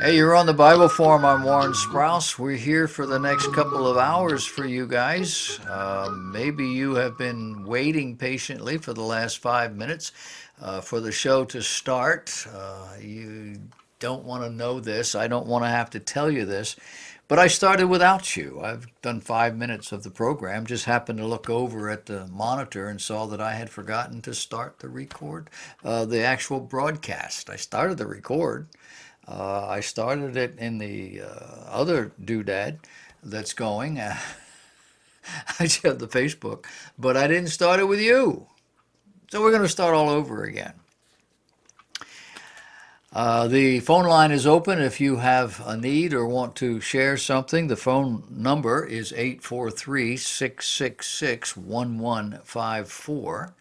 Hey, you're on the Bible Forum. I'm Warren Sprouse. We're here for the next couple of hours for you guys. Maybe you have been waiting patiently for the last 5 minutes for the show to start. You don't want to know this. I don't want to have to tell you this. But I started without you. I've done 5 minutes of the program, just happened to look over at the monitor and saw that I had forgotten to start the actual broadcast. I started the record. I started it in the other doodad that's going. I just have the Facebook, but I didn't start it with you. So we're going to start all over again. The phone line is open if you have a need or want to share something. The phone number is 843-666-1154.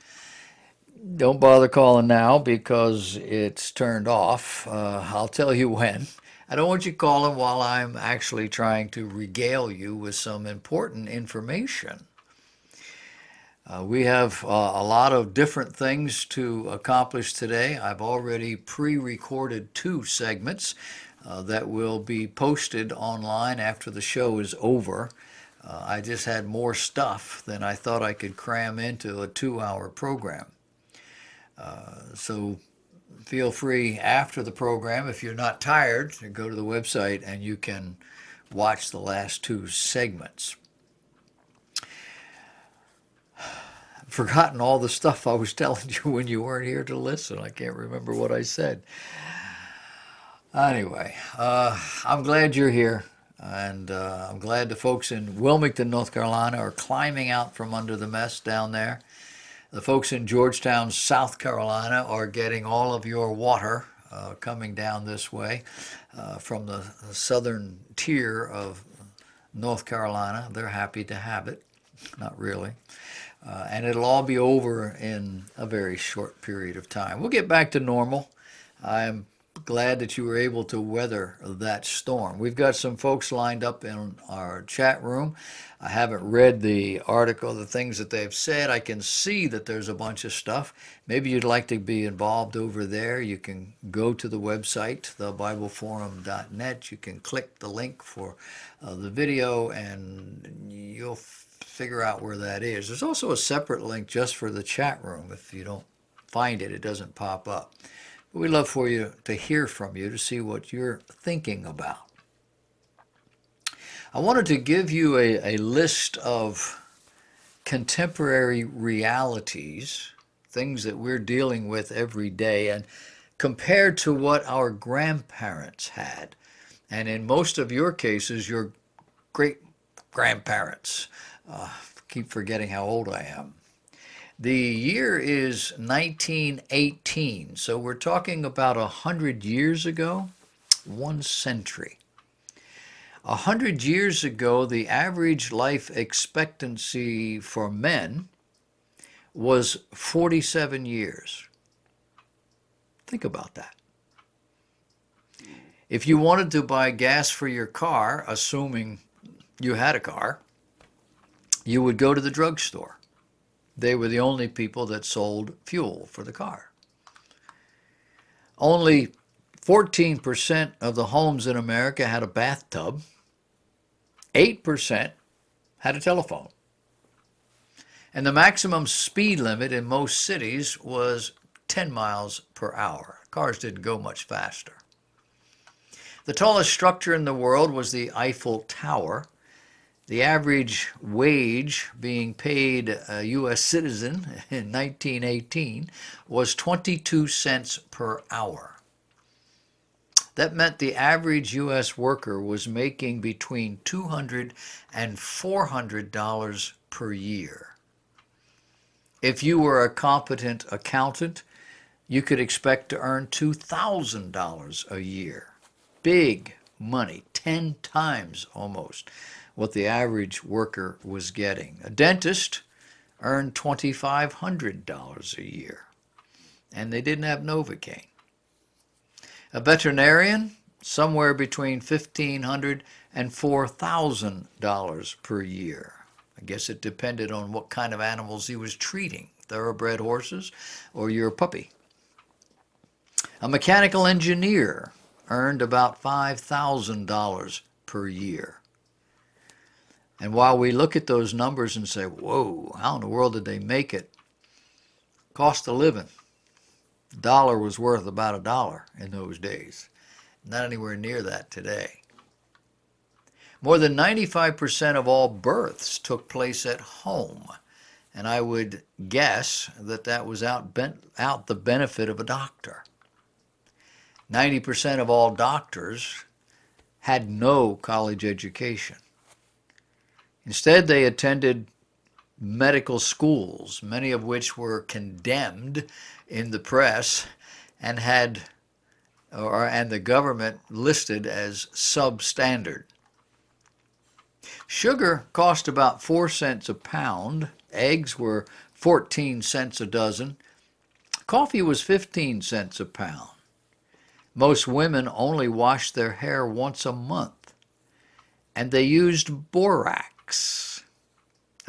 Don't bother calling now because it's turned off. I'll tell you when. I don't want you calling while I'm actually trying to regale you with some important information. We have a lot of different things to accomplish today. I've already pre-recorded 2 segments that will be posted online after the show is over. I just had more stuff than I thought I could cram into a 2-hour program. So feel free after the program, if you're not tired, to go to the website and you can watch the last 2 segments. I've forgotten all the stuff I was telling you when you weren't here to listen. I can't remember what I said. Anyway, I'm glad you're here. And I'm glad the folks in Wilmington, North Carolina are climbing out from under the mess down there. The folks in Georgetown, South Carolina are getting all of your water coming down this way from the southern tier of North Carolina. They're happy to have it. Not really. And it'll all be over in a very short period of time. We'll get back to normal. I'm glad that you were able to weather that storm. We've got some folks lined up in our chat room. I haven't read the article, the things that they've said. I can see that there's a bunch of stuff. Maybe you'd like to be involved over there. You can go to the website, thebibleforum.net. You can click the link for the video and you'll figure out where that is. There's also a separate link just for the chat room. If you don't find it, it doesn't pop up. But we'd love for you to hear from you to see what you're thinking about. I wanted to give you a list of contemporary realities, things that we're dealing with every day, and compared to what our grandparents had. And in most of your cases, your great-grandparents. Keep forgetting how old I am. The year is 1918, so we're talking about 100 years ago, 1 century. 100 years ago, the average life expectancy for men was 47 years. Think about that. If you wanted to buy gas for your car, assuming you had a car, you would go to the drugstore. They were the only people that sold fuel for the car. Only 14% of the homes in America had a bathtub. 8% had a telephone. And the maximum speed limit in most cities was 10 miles per hour. Cars didn't go much faster. The tallest structure in the world was the Eiffel Tower. The average wage being paid a U.S. citizen in 1918 was 22 cents per hour. That meant the average U.S. worker was making between $200 and $400 per year. If you were a competent accountant, you could expect to earn $2,000 a year. Big money, 10 times almost what the average worker was getting. A dentist earned $2,500 a year, and they didn't have Novocaine. A veterinarian, somewhere between $1,500 and $4,000 per year. I guess it depended on what kind of animals he was treating, thoroughbred horses or your puppy. A mechanical engineer earned about $5,000 per year. And while we look at those numbers and say, whoa, how in the world did they make it? Cost of living. A dollar was worth about $1 in those days. Not anywhere near that today. More than 95% of all births took place at home. And I would guess that that was out the benefit of a doctor. 90% of all doctors had no college education. Instead, they attended medical schools, many of which were condemned in the press and the government listed as substandard. Sugar cost about 4 cents a pound. Eggs were 14 cents a dozen. Coffee was 15 cents a pound. Most women only washed their hair once a month, and they used borax.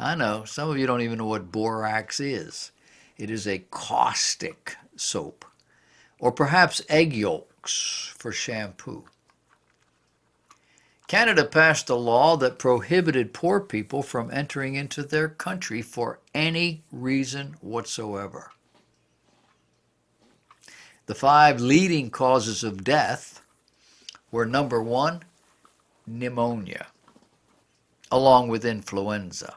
I know, some of you don't even know what borax is. It is a caustic soap, or perhaps egg yolks for shampoo. Canada passed a law that prohibited poor people from entering into their country for any reason whatsoever. The 5 leading causes of death were, number 1, pneumonia, along with influenza.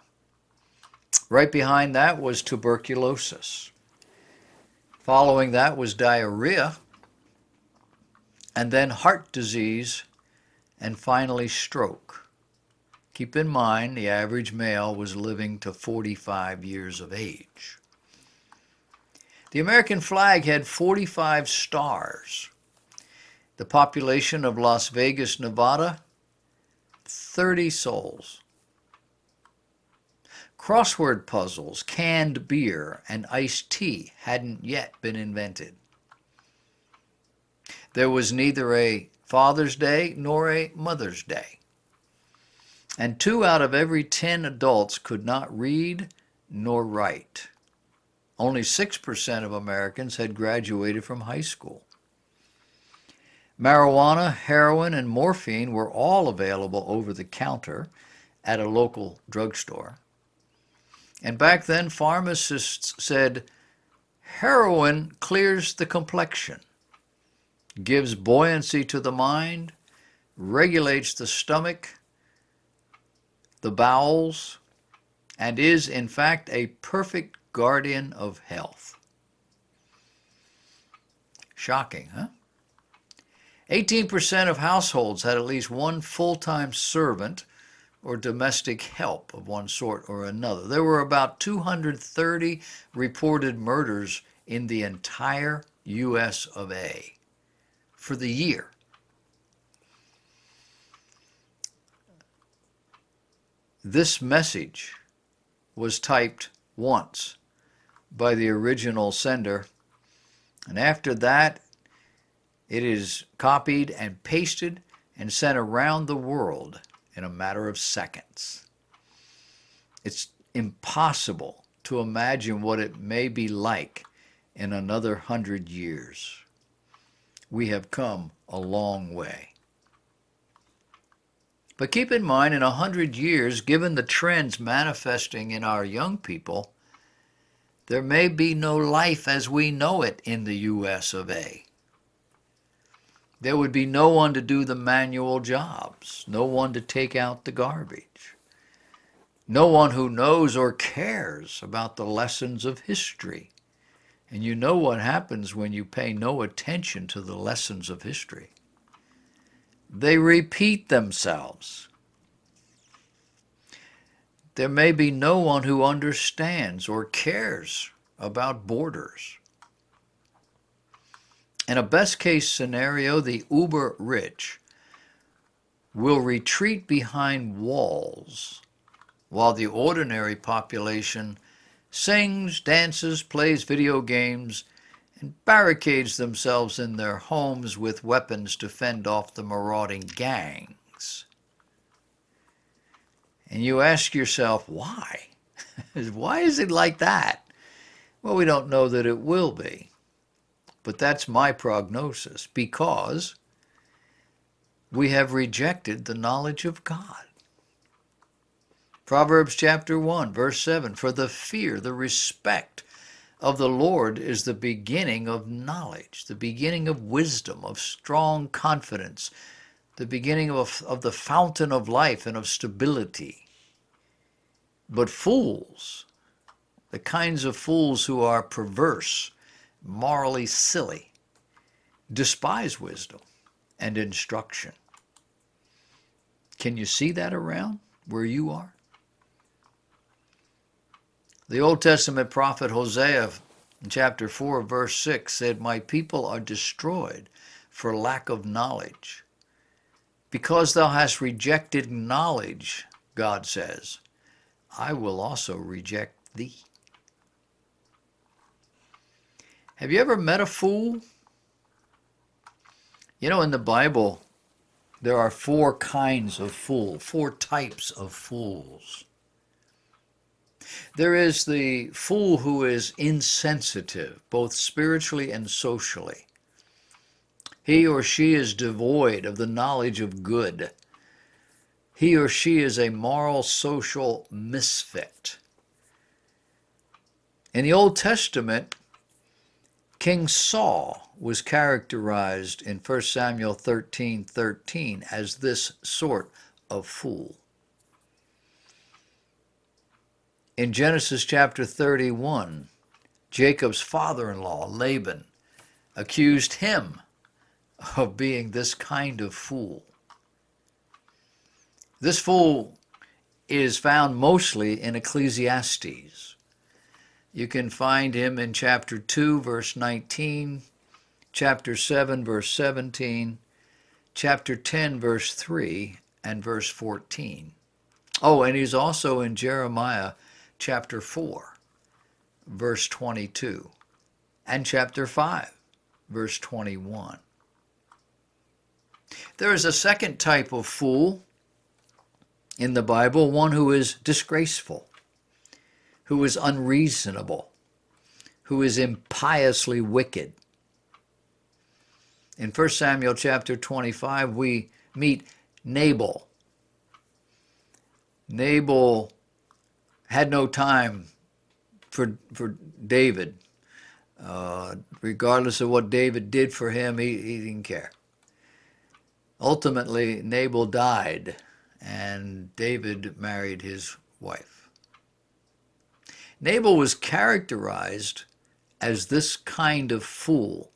Right behind that was tuberculosis. Following that was diarrhea, and then heart disease, and finally stroke. Keep in mind, the average male was living to 45 years of age. The American flag had 45 stars. The population of Las Vegas, Nevada, 30 souls. Crossword puzzles, canned beer, and iced tea hadn't yet been invented. There was neither a Father's Day nor a Mother's Day. And 2 out of every 10 adults could not read nor write. Only 6% of Americans had graduated from high school. Marijuana, heroin, and morphine were all available over the counter at a local drugstore. And back then, pharmacists said, heroin clears the complexion, gives buoyancy to the mind, regulates the stomach, the bowels, and is, in fact, a perfect guardian of health. Shocking, huh? 18% of households had at least one full-time servant or domestic help of one sort or another. There were about 230 reported murders in the entire U.S. of A. for the year. This message was typed once by the original sender, and after that it is copied and pasted and sent around the world in a matter of seconds. It's impossible to imagine what it may be like in another 100 years. We have come a long way. But keep in mind, in 100 years, given the trends manifesting in our young people, there may be no life as we know it in the U.S. of A. There would be no one to do the manual jobs, no one to take out the garbage, no one who knows or cares about the lessons of history. And you know what happens when you pay no attention to the lessons of history. They repeat themselves. There may be no one who understands or cares about borders. In a best-case scenario, the uber-rich will retreat behind walls while the ordinary population sings, dances, plays video games, and barricades themselves in their homes with weapons to fend off the marauding gangs. And you ask yourself, why? Why is it like that? Well, we don't know that it will be. But that's my prognosis, because we have rejected the knowledge of God. Proverbs chapter 1, verse 7, for the fear, the respect of the Lord is the beginning of knowledge, the beginning of wisdom, of strong confidence, the beginning of the fountain of life and of stability. But fools, the kinds of fools who are perverse, morally silly, despise wisdom and instruction. Can you see that around where you are? The Old Testament prophet Hosea in chapter 4, verse 6 said, my people are destroyed for lack of knowledge. Because thou hast rejected knowledge, God says, I will also reject thee. Have you ever met a fool? You know, in the Bible, there are 4 kinds of fool, 4 types of fools. There is the fool who is insensitive, both spiritually and socially. He or she is devoid of the knowledge of good. He or she is a moral, social misfit. In the Old Testament, King Saul was characterized in 1 Samuel 13:13 as this sort of fool. In Genesis chapter 31, Jacob's father-in-law, Laban, accused him of being this kind of fool. This fool is found mostly in Ecclesiastes. You can find him in chapter 2, verse 19, chapter 7, verse 17, chapter 10, verse 3, and verse 14. Oh, and he's also in Jeremiah chapter 4, verse 22, and chapter 5, verse 21. There is a second type of fool in the Bible, one who is disgraceful, who is unreasonable, who is impiously wicked. In 1 Samuel chapter 25, we meet Nabal. Nabal had no time for David. Regardless of what David did for him, he didn't care. Ultimately, Nabal died, and David married his wife. Nabal was characterized as this kind of fool.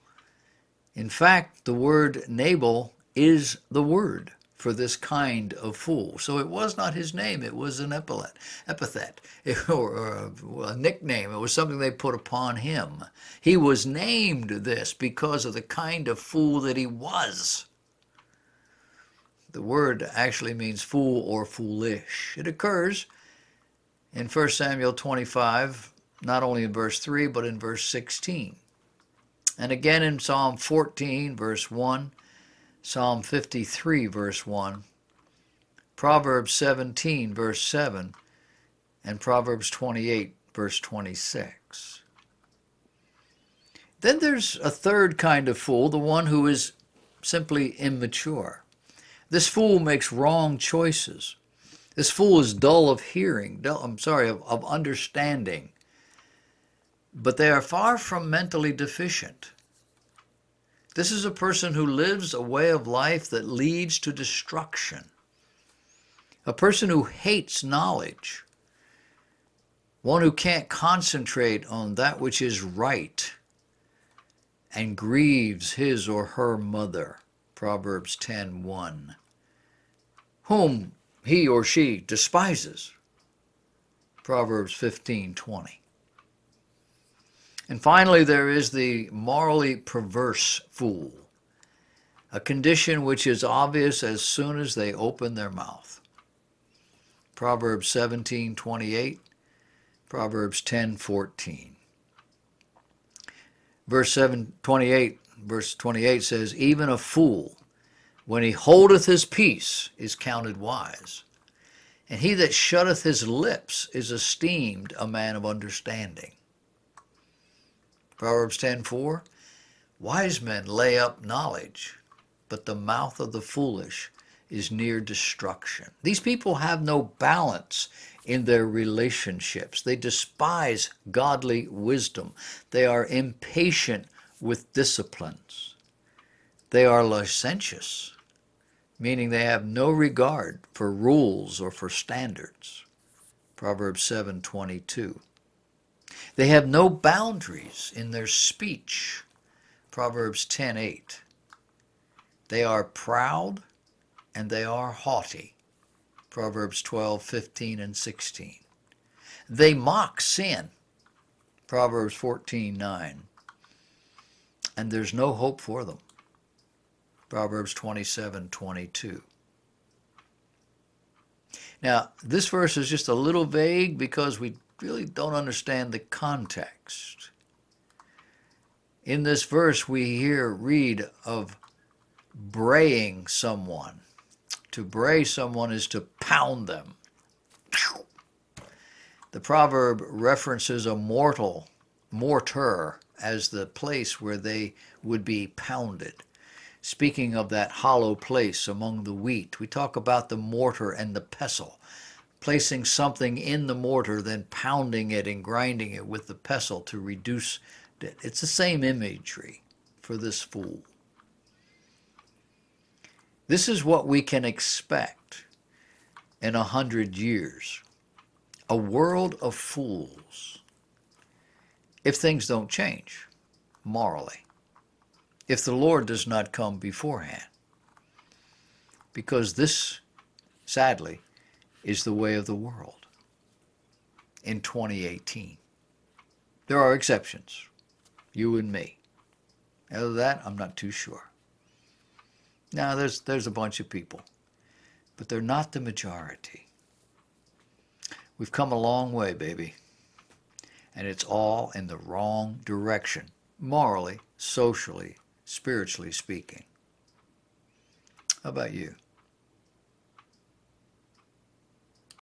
In fact, the word Nabal is the word for this kind of fool. So it was not his name, it was an epithet, or a nickname. It was something they put upon him. He was named this because of the kind of fool that he was. The word actually means fool or foolish. It occurs in 1 Samuel 25, not only in verse 3, but in verse 16. And again in Psalm 14, verse 1, Psalm 53, verse 1, Proverbs 17, verse 7, and Proverbs 28, verse 26. Then there's a third kind of fool, the one who is simply immature. This fool makes wrong choices. This fool is dull of hearing, of understanding. But they are far from mentally deficient. This is a person who lives a way of life that leads to destruction. A person who hates knowledge. One who can't concentrate on that which is right and grieves his or her mother. Proverbs 10:1. Whom he or she despises. Proverbs 15:20. And finally, there is the morally perverse fool, a condition which is obvious as soon as they open their mouth. Proverbs 17:28, Proverbs 10:14. Verse 28 says, even a fool, when he holdeth his peace, is counted wise. And he that shutteth his lips is esteemed a man of understanding. Proverbs 10:4, wise men lay up knowledge, but the mouth of the foolish is near destruction. These people have no balance in their relationships. They despise godly wisdom. They are impatient with disciplines. They are licentious, meaning they have no regard for rules or for standards. Proverbs 7:22. They have no boundaries in their speech. Proverbs 10:8. They are proud and they are haughty. Proverbs 12:15 and 16. They mock sin. Proverbs 14:9. And there's no hope for them. Proverbs 27:22. Now, this verse is just a little vague because we really don't understand the context. In this verse, we read of braying someone. To bray someone is to pound them. The proverb references a mortar, as the place where they would be pounded. Speaking of that hollow place among the wheat, we talk about the mortar and the pestle, placing something in the mortar, then pounding it and grinding it with the pestle to reduce it. It's the same imagery for this fool. This is what we can expect in 100 years. A world of fools, if things don't change morally, if the Lord does not come beforehand. Because this, sadly, is the way of the world in 2018. There are exceptions, you and me. Other than that, I'm not too sure. Now, there's a bunch of people, but they're not the majority. We've come a long way, baby, and it's all in the wrong direction, morally, socially, spiritually speaking. How about you?